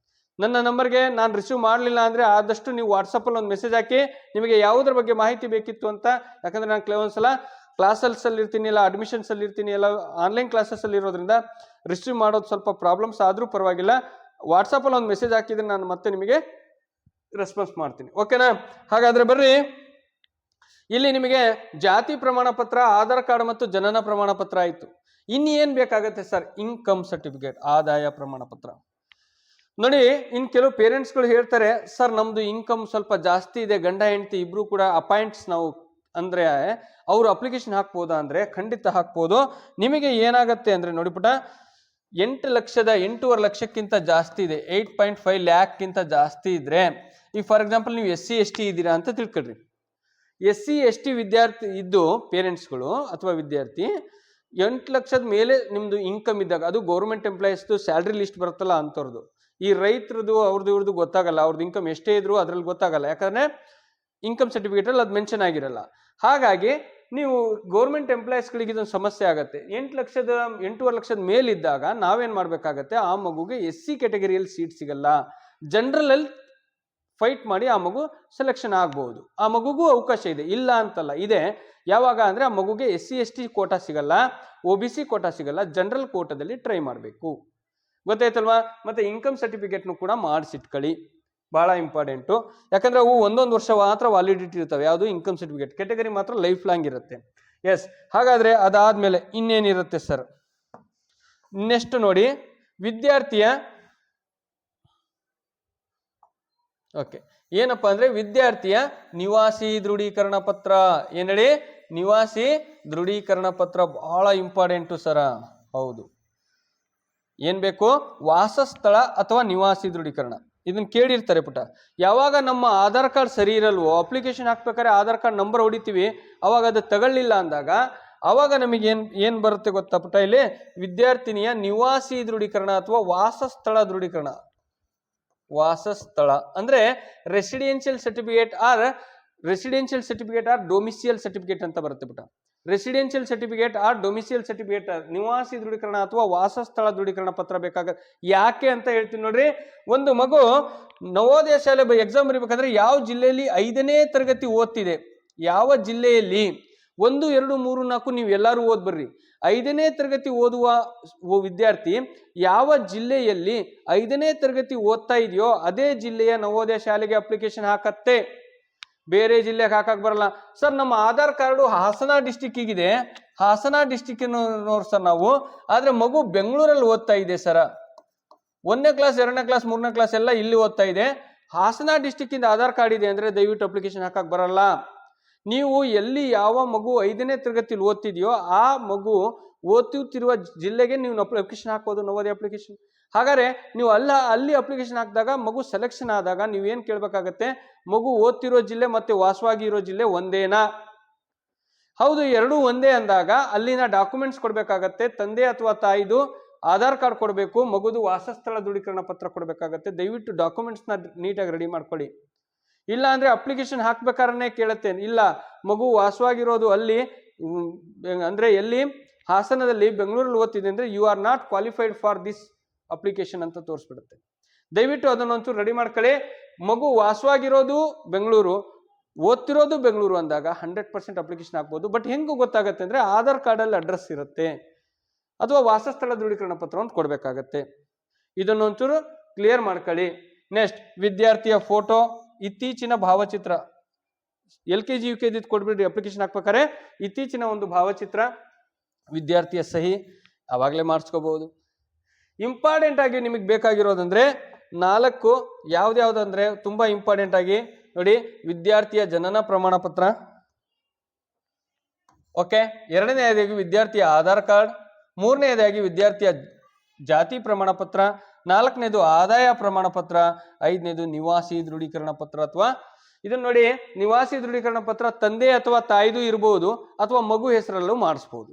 ನನ್ನ ನಂಬರ್ಗೆ ನಾನು ರಿಸೀವ್ ಮಾಡಲಿಲ್ಲ ಅಂದರೆ ಆದಷ್ಟು ನೀವು ವಾಟ್ಸಪ್ಪಲ್ಲಿ ಒಂದು ಮೆಸೇಜ್ ಹಾಕಿ ನಿಮಗೆ ಯಾವುದ್ರ ಬಗ್ಗೆ ಮಾಹಿತಿ ಬೇಕಿತ್ತು ಅಂತ. ಯಾಕಂದರೆ ನಾನು ಕೆಲವೊಂದ್ಸಲ ಕ್ಲಾಸಲ್ಲಿ ಇರ್ತೀನಿ, ಇಲ್ಲ ಅಡ್ಮಿಷನ್ಸಲ್ಲಿ ಇರ್ತೀನಿ, ಎಲ್ಲ ಆನ್ಲೈನ್ ಕ್ಲಾಸಸ್ಸಲ್ಲಿ ಇರೋದ್ರಿಂದ ರಿಸೀವ್ ಮಾಡೋದು ಸ್ವಲ್ಪ ಪ್ರಾಬ್ಲಮ್ಸ್ ಆದರೂ ಪರವಾಗಿಲ್ಲ. ವಾಟ್ಸಪ್ಪಲ್ಲಿ ಒಂದು ಮೆಸೇಜ್ ಹಾಕಿದ್ರೆ ನಾನು ಮತ್ತೆ ನಿಮಗೆ ರೆಸ್ಪಾನ್ಸ್ ಮಾಡ್ತೀನಿ, ಓಕೆನಾ. ಹಾಗಾದರೆ ಬರ್ರಿ, ಇಲ್ಲಿ ನಿಮಗೆ ಜಾತಿ ಪ್ರಮಾಣ ಪತ್ರ, ಆಧಾರ್ ಕಾರ್ಡ್ ಮತ್ತು ಜನನ ಪ್ರಮಾಣ ಪತ್ರ ಆಯಿತು. ಇನ್ನೇನು ಬೇಕಾಗತ್ತೆ ಸರ್? ಇನ್ಕಮ್ ಸರ್ಟಿಫಿಕೇಟ್, ಆದಾಯ ಪ್ರಮಾಣ ಪತ್ರ. ನೋಡಿ, ಇನ್ನು ಕೆಲವು ಪೇರೆಂಟ್ಸ್ಗಳು ಹೇಳ್ತಾರೆ ಸರ್ ನಮ್ಮದು ಇನ್ಕಮ್ ಸ್ವಲ್ಪ ಜಾಸ್ತಿ ಇದೆ, ಗಂಡ ಹೆಂಡತಿ ಇಬ್ಬರು ಕೂಡ ಅಪಾಯಿಂಟ್ಸ್ ನಾವು ಅಂದರೆ ಅವರು ಅಪ್ಲಿಕೇಶನ್ ಹಾಕ್ಬೋದಾ ಅಂದರೆ ಖಂಡಿತ ಹಾಕ್ಬೋದು. ನಿಮಗೆ ಏನಾಗುತ್ತೆ ಅಂದರೆ ನೋಡಿಪುಟ 8,08,5 ಲಕ್ಷಕ್ಕಿಂತ ಜಾಸ್ತಿ ಇದೆ, 8.5 ಲ್ಯಾಕ್ಕಿಂತ ಜಾಸ್ತಿ ಇದ್ದರೆ, ಈಗ ಫಾರ್ ಎಕ್ಸಾಂಪಲ್ ನೀವು SC/ST ಇದ್ದೀರಾ ಅಂತ ತಿಳ್ಕೊಳ್ರಿ. SC/ST ವಿದ್ಯಾರ್ಥಿ ಇದ್ದು ಪೇರೆಂಟ್ಸ್ಗಳು ಅಥವಾ ವಿದ್ಯಾರ್ಥಿ 8 ಲಕ್ಷದ ಮೇಲೆ ನಿಮ್ಮದು ಇನ್ಕಮ್ ಇದ್ದಾಗ, ಅದು ಗೌರ್ಮೆಂಟ್ ಎಂಪ್ಲಾಯೀಸ್ದು ಸ್ಯಾಲ್ರಿ ಲಿಸ್ಟ್ ಬರುತ್ತಲ್ಲ ಅಂಥವ್ರದ್ದು. ಈ ರೈತರದು ಇವ್ರದ್ದು ಗೊತ್ತಾಗಲ್ಲ, ಅವ್ರದ್ದು ಇನ್ಕಮ್ ಎಷ್ಟೇ ಇದ್ರು ಅದ್ರಲ್ಲಿ ಗೊತ್ತಾಗಲ್ಲ, ಯಾಕಂದರೆ ಇನ್ಕಮ್ ಸರ್ಟಿಫಿಕೇಟಲ್ಲಿ ಅದು ಮೆನ್ಷನ್ ಆಗಿರಲ್ಲ. ಹಾಗಾಗಿ ನೀವು ಗೌರ್ಮೆಂಟ್ ಎಂಪ್ಲಾಯೀಸ್ಗಳಿಗೆ ಇದೊಂದು ಸಮಸ್ಯೆ ಆಗುತ್ತೆ. 8,00,000 8.5 ಲಕ್ಷದ ಮೇಲಿದ್ದಾಗ ನಾವೇನು ಮಾಡಬೇಕಾಗತ್ತೆ, ಆ ಮಗುಗೆ SC ಕ್ಯಾಟಗರಿಯಲ್ಲಿ ಸೀಟ್ ಸಿಗಲ್ಲ, ಜನರಲಲ್ಲಿ ಫೈಟ್ ಮಾಡಿ ಆ ಮಗು ಸೆಲೆಕ್ಷನ್ ಆಗ್ಬೋದು. ಆ ಮಗುಗೂ ಅವಕಾಶ ಇದೆ, ಇಲ್ಲ ಅಂತಲ್ಲ, ಇದೆ. ಯಾವಾಗ ಅಂದರೆ ಆ ಮಗುಗೆ SC/ST ಕೋಟಾ ಸಿಗಲ್ಲ, OBC ಕೋಟಾ ಸಿಗಲ್ಲ, ಜನರಲ್ ಕೋಟಾದಲ್ಲಿ ಟ್ರೈ ಮಾಡಬೇಕು. ಗೊತ್ತಾಯ್ತಲ್ವಾ? ಮತ್ತು ಇನ್ಕಮ್ ಸರ್ಟಿಫಿಕೇಟ್ನು ಕೂಡ ಮಾಡಿಸಿಟ್ಕೊಳ್ಳಿ, ಭಾಳ ಇಂಪಾರ್ಟೆಂಟು. ಯಾಕಂದರೆ ಅವು ಒಂದೊಂದು ವರ್ಷ ಮಾತ್ರ ವ್ಯಾಲಿಡಿಟಿ ಇರ್ತವೆ. ಯಾವುದು? Income certificate. ಕ್ಯಾಟಗರಿ ಮಾತ್ರ ಲೈಫ್ ಲಾಂಗ್ ಇರುತ್ತೆ. ಎಸ್, ಹಾಗಾದರೆ ಅದಾದಮೇಲೆ ಇನ್ನೇನಿರುತ್ತೆ ಸರ್? ನೆಕ್ಸ್ಟ್ ನೋಡಿ, ವಿದ್ಯಾರ್ಥಿಯ ಓಕೆ ಏನಪ್ಪ ಅಂದರೆ ವಿದ್ಯಾರ್ಥಿಯ ನಿವಾಸಿ ದೃಢೀಕರಣ ಪತ್ರ. ಏನು ಹೇಳಿ? ನಿವಾಸಿ ದೃಢೀಕರಣ ಪತ್ರ ಬಹಳ ಇಂಪಾರ್ಟೆಂಟು ಸರ. ಹೌದು, ಏನು ಬೇಕು? ವಾಸಸ್ಥಳ ಅಥವಾ ನಿವಾಸಿ ದೃಢೀಕರಣ. ಇದನ್ನು ಕೇಳಿರ್ತಾರೆ ಪುಟ. ಯಾವಾಗ ನಮ್ಮ ಆಧಾರ್ ಕಾರ್ಡ್ ಸರಿ ಇರಲ್ವೋ, ಅಪ್ಲಿಕೇಶನ್ ಹಾಕ್ಬೇಕಾದ್ರೆ ಆಧಾರ್ ಕಾರ್ಡ್ ನಂಬರ್ ಹೊಡಿತೀವಿ, ಅವಾಗ ಅದು ತಗೊಳ್ಳಿಲ್ಲ ಅಂದಾಗ ಅವಾಗ ನಮಗೆ ಏನು ಬರುತ್ತೆ ಗೊತ್ತಾ ಪುಟ? ಇಲ್ಲಿ ವಿದ್ಯಾರ್ಥಿನಿಯ ನಿವಾಸಿ ದೃಢೀಕರಣ ಅಥವಾ ವಾಸಸ್ಥಳ ದೃಢೀಕರಣ. ವಾಸಸ್ಥಳ ಅಂದರೆ residential certificate or domicile certificate ಅಂತ ಬರುತ್ತೆ ಪುಟ. Residential certificate or domicile certificate, ನಿವಾಸಿ ದೃಢೀಕರಣ ಅಥವಾ ವಾಸಸ್ಥಳ ದೃಢೀಕರಣ ಪತ್ರ ಬೇಕಾಗುತ್ತೆ. ಯಾಕೆ ಅಂತ ಹೇಳ್ತೀನಿ ನೋಡ್ರಿ. ಒಂದು ಮಗು ನವೋದಯ ಶಾಲೆ ಎಕ್ಸಾಮ್ ಬರೀಬೇಕಂದ್ರೆ ಯಾವ ಜಿಲ್ಲೆಯಲ್ಲಿ 5ನೇ ತರಗತಿ ಓದ್ತಿದೆ, ಯಾವ ಜಿಲ್ಲೆಯಲ್ಲಿ 1, 2, 3, 4 ನೀವು ಎಲ್ಲರೂ ಓದ್ ಬರ್ರಿ. 5ನೇ ತರಗತಿ ಓದುವ ವಿದ್ಯಾರ್ಥಿ ಯಾವ ಜಿಲ್ಲೆಯಲ್ಲಿ 5ನೇ ತರಗತಿ ಓದ್ತಾ ಇದೆಯೋ ಅದೇ ಜಿಲ್ಲೆಯ ನವೋದಯ ಶಾಲೆಗೆ ಅಪ್ಲಿಕೇಶನ್ ಹಾಕತ್ತೆ, ಬೇರೆ ಜಿಲ್ಲೆಗೆ ಹಾಕಕ್ ಬರಲ್ಲ. ಸರ್ ನಮ್ಮ ಆಧಾರ್ ಕಾರ್ಡು ಹಾಸನ ಡಿಸ್ಟಿಕ್ಕಿಗಿದೆ, ಹಾಸನ ಡಿಸ್ಟಿಕ್ಕಿನವ್ರು ಸರ್ ನಾವು, ಆದರೆ ಮಗು ಬೆಂಗಳೂರಲ್ಲಿ ಓದ್ತಾ ಇದೆ ಸರ, 1ನೇ ಕ್ಲಾಸ್ 2ನೇ ಕ್ಲಾಸ್ 3ನೇ ಕ್ಲಾಸ್ ಎಲ್ಲ ಇಲ್ಲಿ ಓದ್ತಾ ಇದೆ, ಹಾಸನ ಡಿಸ್ಟಿಕ್ಕಿಂದ ಆಧಾರ್ ಕಾರ್ಡ್ ಇದೆ ಅಂದರೆ ದಯವಿಟ್ಟು ಅಪ್ಲಿಕೇಶನ್ ಹಾಕಕ್ ಬರಲ್ಲ. ನೀವು ಎಲ್ಲಿ ಯಾವ ಮಗು 5ನೇ ತರಗತಿಯಲ್ಲಿ ಓದ್ತಿದೆಯೋ ಆ ಮಗು ಓದುತ್ತಿರುವ ಜಿಲ್ಲೆಗೆ ನೀವು ಅಪ್ಲಿಕೇಶನ್ ಹಾಕೋದು ನವೋದಯ ಅಪ್ಲಿಕೇಶನ್. ಹಾಗಾದ್ರೆ ನೀವು ಅಲ್ಲಿ ಅಪ್ಲಿಕೇಶನ್ ಹಾಕಿದಾಗ ಮಗು ಸೆಲೆಕ್ಷನ್ ಆದಾಗ ನೀವೇನ್ ಕೇಳ್ಬೇಕಾಗತ್ತೆ, ಮಗು ಓದ್ತಿರೋ ಜಿಲ್ಲೆ ಮತ್ತೆ ವಾಸವಾಗಿ ಇರೋ ಜಿಲ್ಲೆ ಒಂದೇನಾ? ಹೌದು, ಎರಡೂ ಒಂದೇ ಅಂದಾಗ ಅಲ್ಲಿನ ಡಾಕ್ಯುಮೆಂಟ್ಸ್ ಕೊಡ್ಬೇಕಾಗತ್ತೆ. ತಂದೆ ಅಥವಾ ತಾಯಿದು ಆಧಾರ್ ಕಾರ್ಡ್ ಕೊಡಬೇಕು, ಮಗುದು ವಾಸಸ್ಥಳ ದೃಢೀಕರಣ ಪತ್ರ ಕೊಡಬೇಕಾಗತ್ತೆ. ದಯವಿಟ್ಟು ಡಾಕ್ಯುಮೆಂಟ್ಸ್ನ ನೀಟಾಗಿ ರೆಡಿ ಮಾಡ್ಕೊಳ್ಳಿ. ಇಲ್ಲ ಅಂದ್ರೆ ಅಪ್ಲಿಕೇಶನ್ ಹಾಕ್ಬೇಕಾರೇ ಕೇಳುತ್ತೆ, ಇಲ್ಲ ಮಗು ವಾಸವಾಗಿರೋದು ಅಲ್ಲಿ ಅಂದ್ರೆ ಎಲ್ಲಿ ಹಾಸನದಲ್ಲಿ ಬೆಂಗಳೂರಲ್ಲಿ ಓದ್ತಿದೆ ಅಂದ್ರೆ you are not qualified for this application ಅಂತ ತೋರಿಸ್ಬಿಡುತ್ತೆ. ದಯವಿಟ್ಟು ಅದನ್ನೊಂಚೂರು ರೆಡಿ ಮಾಡ್ಕೊಳ್ಳಿ. ಮಗು ವಾಸವಾಗಿರೋದು ಬೆಂಗಳೂರು, ಓದ್ತಿರೋದು ಬೆಂಗಳೂರು ಅಂದಾಗ 100% ಅಪ್ಲಿಕೇಶನ್ ಹಾಕ್ಬೋದು. ಬಟ್ ಹೆಂಗೆ ಗೊತ್ತಾಗುತ್ತೆ ಅಂದ್ರೆ ಆಧಾರ್ ಕಾರ್ಡಲ್ಲಿ ಅಡ್ರೆಸ್ ಇರುತ್ತೆ ಅಥವಾ ವಾಸಸ್ಥಳ ದೃಢೀಕರಣ ಪತ್ರ ಅಂತ ಕೊಡ್ಬೇಕಾಗತ್ತೆ. ಇದನ್ನೊಂಚೂರು ಕ್ಲಿಯರ್ ಮಾಡ್ಕೊಳ್ಳಿ. ನೆಕ್ಸ್ಟ್, ವಿದ್ಯಾರ್ಥಿಯ ಫೋಟೋ, ಇತ್ತೀಚಿನ ಭಾವಚಿತ್ರ. LKG UKG ಕೊಡ್ಬಿಡ್ರಿ ಅಪ್ಲಿಕೇಶನ್ ಹಾಕ್ಬೇಕಾರೆ ಇತ್ತೀಚಿನ ಒಂದು ಭಾವಚಿತ್ರ, ವಿದ್ಯಾರ್ಥಿಯ ಸಹಿ ಅವಾಗಲೇ ಮಾಡಿಸ್ಕೋಬಹುದು. ಇಂಪಾರ್ಟೆಂಟ್ ಆಗಿ ನಿಮಗೆ ಬೇಕಾಗಿರೋದಂದ್ರೆ 4 ಯಾವ್ದ್ಯಾವ್ದಂದ್ರೆ ತುಂಬಾ ಇಂಪಾರ್ಟೆಂಟ್ ಆಗಿ ನೋಡಿ, ವಿದ್ಯಾರ್ಥಿಯ ಜನನ ಪ್ರಮಾಣ ಪತ್ರ, ಓಕೆ, 2ನೇದಾಗಿ ವಿದ್ಯಾರ್ಥಿಯ ಆಧಾರ್ ಕಾರ್ಡ್, 3ನೇದಾಗಿ ವಿದ್ಯಾರ್ಥಿಯ ಜಾತಿ ಪ್ರಮಾಣ ಪತ್ರ, 4ನೇದು ಆದಾಯ ಪ್ರಮಾಣ ಪತ್ರ, 5ನೇದು ನಿವಾಸಿ ದೃಢೀಕರಣ ಪತ್ರ. ಅಥವಾ ಇದನ್ನ ನೋಡಿ, ನಿವಾಸಿ ದೃಢೀಕರಣ ಪತ್ರ ತಂದೆ ಅಥವಾ ತಾಯಿದು ಇರಬಹುದು ಅಥವಾ ಮಗು ಹೆಸರಲ್ಲೂ ಮಾಡಿಸ್ಬೋದು.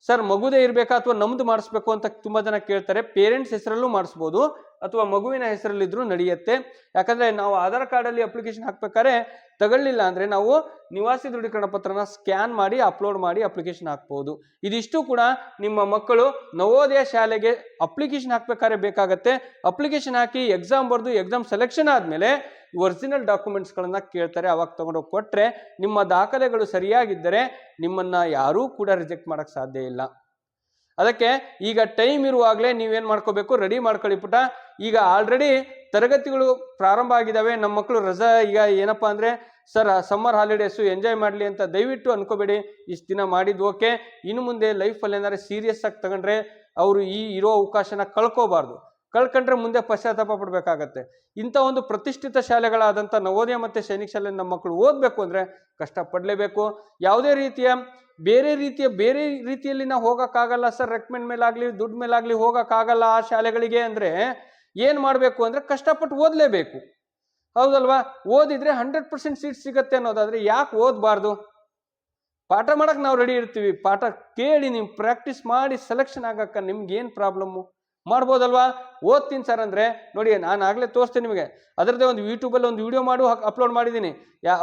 ಸರ್ ಮಗುದೇ ಇರ್ಬೇಕಾ ಅಥವಾ ನಮ್ದು ಮಾಡಿಸ್ಬೇಕು ಅಂತ ತುಂಬಾ ಜನ ಕೇಳ್ತಾರೆ. ಪೇರೆಂಟ್ಸ್ ಹೆಸರಲ್ಲೂ ಮಾಡಿಸ್ಬೋದು ಅಥವಾ ಮಗುವಿನ ಹೆಸರಲ್ಲಿದ್ರೂ ನಡೆಯುತ್ತೆ. ಯಾಕಂದ್ರೆ ನಾವು ಆಧಾರ್ ಕಾರ್ಡ್ ಅಲ್ಲಿ ಅಪ್ಲಿಕೇಶನ್ ಹಾಕ್ಬೇಕಾದ್ರೆ ತಗೊಳ್ಳಿಲ್ಲ ಅಂದ್ರೆ ನಾವು ನಿವಾಸಿ ದೃಢೀಕರಣ ಪತ್ರನ ಸ್ಕ್ಯಾನ್ ಮಾಡಿ ಅಪ್ಲೋಡ್ ಮಾಡಿ ಅಪ್ಲಿಕೇಶನ್ ಹಾಕ್ಬಹುದು. ಇದಿಷ್ಟು ಕೂಡ ನಿಮ್ಮ ಮಕ್ಕಳು ನವೋದಯ ಶಾಲೆಗೆ ಅಪ್ಲಿಕೇಶನ್ ಹಾಕ್ಬೇಕಾದ್ರೆ ಬೇಕಾಗತ್ತೆ. ಅಪ್ಲಿಕೇಶನ್ ಹಾಕಿ ಎಕ್ಸಾಮ್ ಬರೆದು ಎಕ್ಸಾಮ್ ಸೆಲೆಕ್ಷನ್ ಆದ್ಮೇಲೆ ಒರಿಜಿನಲ್ ಡಾಕ್ಯುಮೆಂಟ್ಸ್ ಗಳನ್ನ ಕೇಳ್ತಾರೆ. ಅವಾಗ ತಗೊಂಡೋಗಿ ಕೊಟ್ರೆ ನಿಮ್ಮ ದಾಖಲೆಗಳು ಸರಿಯಾಗಿದ್ದರೆ ನಿಮ್ಮನ್ನ ಯಾರೂ ಕೂಡ ರಿಜೆಕ್ಟ್ ಮಾಡಕ್ ಸಾಧ್ಯ ಇಲ್ಲ. ಅದಕ್ಕೆ ಈಗ ಟೈಮ್ ಇರುವಾಗಲೇ ನೀವೇನ್ ಮಾಡ್ಕೋಬೇಕು, ರೆಡಿ ಮಾಡ್ಕೊಳ್ಳಿ ಪುಟ. ಈಗ ಆಲ್ರೆಡಿ ತರಗತಿಗಳು ಪ್ರಾರಂಭ ಆಗಿದ್ದಾವೆ. ನಮ್ಮ ಮಕ್ಕಳು ರಜಾ ಈಗ ಏನಪ್ಪಾ ಅಂದ್ರೆ ಸರ್ ಸಮ್ಮರ್ ಹಾಲಿಡೇಸು ಎಂಜಾಯ್ ಮಾಡಲಿ ಅಂತ ದಯವಿಟ್ಟು ಅನ್ಕೋಬೇಡಿ. ಇಷ್ಟು ದಿನ ಮಾಡಿದ್ದು ಓಕೆ, ಇನ್ನು ಮುಂದೆ ಲೈಫಲ್ಲಿ ಏನಾದ್ರೆ ಸೀರಿಯಸ್ ಆಗಿ ತಗೊಂಡ್ರೆ ಅವರು ಈ ಇರೋ ಅವಕಾಶನ ಕಳ್ಕೋಬಾರ್ದು. ಕಳ್ಕೊಂಡ್ರೆ ಮುಂದೆ ಪಶ್ಚಾತ್ತಾಪ ಪಡ್ಬೇಕಾಗತ್ತೆ. ಇಂಥ ಒಂದು ಪ್ರತಿಷ್ಠಿತ ಶಾಲೆಗಳಾದಂಥ ನವೋದಯ ಮತ್ತೆ ಸೈನಿಕ ಶಾಲೆ ನಮ್ಮ ಮಕ್ಕಳು ಓದಬೇಕು ಅಂದ್ರೆ ಕಷ್ಟಪಡಲೇಬೇಕು. ಯಾವುದೇ ರೀತಿಯ ಬೇರೆ ರೀತಿಯಲ್ಲಿ ನಾವು ಹೋಗೋಕ್ಕಾಗಲ್ಲ ಸರ್, ರೆಕಮೆಂಡ್ ಮೇಲಾಗ್ಲಿ ದುಡ್ಡು ಮೇಲಾಗ್ಲಿ ಹೋಗೋಕ್ಕಾಗಲ್ಲ ಆ ಶಾಲೆಗಳಿಗೆ ಅಂದ್ರೆ ಏನ್ ಮಾಡಬೇಕು ಅಂದ್ರೆ ಕಷ್ಟಪಟ್ಟು ಓದಲೇಬೇಕು. ಹೌದಲ್ವಾ? ಓದಿದ್ರೆ 100% ಸೀಟ್ ಸಿಗತ್ತೆ ಅನ್ನೋದಾದ್ರೆ ಯಾಕೆ ಓದಬಾರ್ದು? ಪಾಠ ಮಾಡಕ್ ನಾವು ರೆಡಿ ಇರ್ತೀವಿ. ಪಾಠ ಕೇಳಿ ನೀವು ಪ್ರಾಕ್ಟೀಸ್ ಮಾಡಿ ಸೆಲೆಕ್ಷನ್ ಆಗಕ್ಕ ನಿಮ್ಗೆ ಏನ್ ಪ್ರಾಬ್ಲಮ್ಮು? ಮಾಡ್ಬೋದಲ್ವಾ? ಓದ್ತೀನಿ ಸರ್ ಅಂದ್ರೆ ನೋಡಿ, ನಾನು ಆಗ್ಲೇ ತೋರಿಸ್ತೇನೆ ನಿಮಗೆ. ಅದರದ್ದೇ ಒಂದು ಯೂಟ್ಯೂಬಲ್ಲಿ ಒಂದು ವಿಡಿಯೋ ಅಪ್ಲೋಡ್ ಮಾಡಿದ್ದೀನಿ.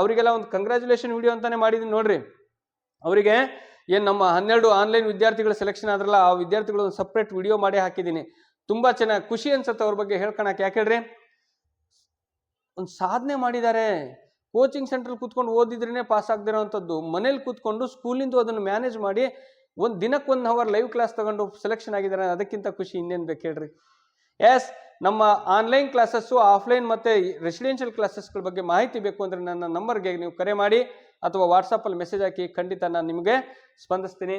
ಅವರಿಗೆಲ್ಲ ಒಂದು ಕಂಗ್ರ್ಯಾಚುಲೇಷನ್ ವಿಡಿಯೋ ಅಂತಾನೆ ಮಾಡಿದ್ದೀನಿ ನೋಡ್ರಿ. ಅವರಿಗೆ ಏನು ನಮ್ಮ 12 ಆನ್ಲೈನ್ ವಿದ್ಯಾರ್ಥಿಗಳು ಸೆಲೆಕ್ಷನ್ ಆದ್ರಲ್ಲ, ಆ ವಿದ್ಯಾರ್ಥಿಗಳು ಒಂದು ಸಪ್ರೇಟ್ ವಿಡಿಯೋ ಮಾಡಿ ಹಾಕಿದ್ದೀನಿ. ತುಂಬಾ ಚೆನ್ನಾಗಿ ಖುಷಿ ಅನ್ಸುತ್ತೆ ಅವ್ರ ಬಗ್ಗೆ ಹೇಳ್ಕೊಳಕ್ಕೆ. ಯಾಕೆ ಹೇಳ್ರಿ, ಒಂದು ಸಾಧನೆ ಮಾಡಿದ್ದಾರೆ. ಕೋಚಿಂಗ್ ಸೆಂಟ್ರಲ್ಲಿ ಕೂತ್ಕೊಂಡು ಓದಿದ್ರೇನೆ ಪಾಸ್ ಆಗದಿರೋವಂಥದ್ದು ಮನೇಲಿ ಕೂತ್ಕೊಂಡು ಸ್ಕೂಲಿಂದ ಅದನ್ನು ಮ್ಯಾನೇಜ್ ಮಾಡಿ ಒಂದು ದಿನಕ್ಕೆ 1 ಅವರ್ ಲೈವ್ ಕ್ಲಾಸ್ ತಗೊಂಡು ಸೆಲೆಕ್ಷನ್ ಆಗಿದ್ದಾರೆ. ಅದಕ್ಕಿಂತ ಖುಷಿ ಇನ್ನೇನು ಬೇಕು ಹೇಳ್ರಿ. ಎಸ್, ನಮ್ಮ ಆನ್ಲೈನ್ ಕ್ಲಾಸಸ್ಸು, ಆಫ್ಲೈನ್ ಮತ್ತು ರೆಸಿಡೆನ್ಷಿಯಲ್ ಕ್ಲಾಸಸ್ಗಳ ಬಗ್ಗೆ ಮಾಹಿತಿ ಬೇಕು ಅಂದರೆ ನನ್ನ ನಂಬರ್ಗೆ ನೀವು ಕರೆ ಮಾಡಿ ಅಥವಾ ವಾಟ್ಸಪ್ಪಲ್ಲಿ ಮೆಸೇಜ್ ಹಾಕಿ, ಖಂಡಿತ ನಾನು ನಿಮಗೆ ಸ್ಪಂದಿಸ್ತೀನಿ.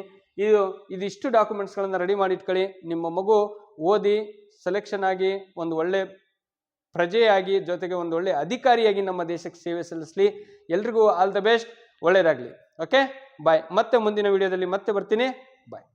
ಇದಿಷ್ಟು ಡಾಕ್ಯುಮೆಂಟ್ಸ್ಗಳನ್ನು ರೆಡಿ ಮಾಡಿ ಇಟ್ಕೊಳ್ಳಿ. ನಿಮ್ಮ ಮಗು ಓದಿ ಸೆಲೆಕ್ಷನ್ ಆಗಿ ಒಂದು ಒಳ್ಳೆ ಪ್ರಜೆಯಾಗಿ, ಜೊತೆಗೆ ಒಂದು ಒಳ್ಳೆ ಅಧಿಕಾರಿಯಾಗಿ ನಮ್ಮ ದೇಶಕ್ಕೆ ಸೇವೆ ಸಲ್ಲಿಸಲಿ. ಎಲ್ರಿಗೂ ಆಲ್ ದ ಬೆಸ್ಟ್, ಒಳ್ಳೆಯದಾಗಲಿ. ಓಕೆ, ಬಾಯ್. ಮತ್ತೆ ಮುಂದಿನ ವಿಡಿಯೋದಲ್ಲಿ ಮತ್ತೆ ಬರ್ತೀನಿ. ಬಾಯ್.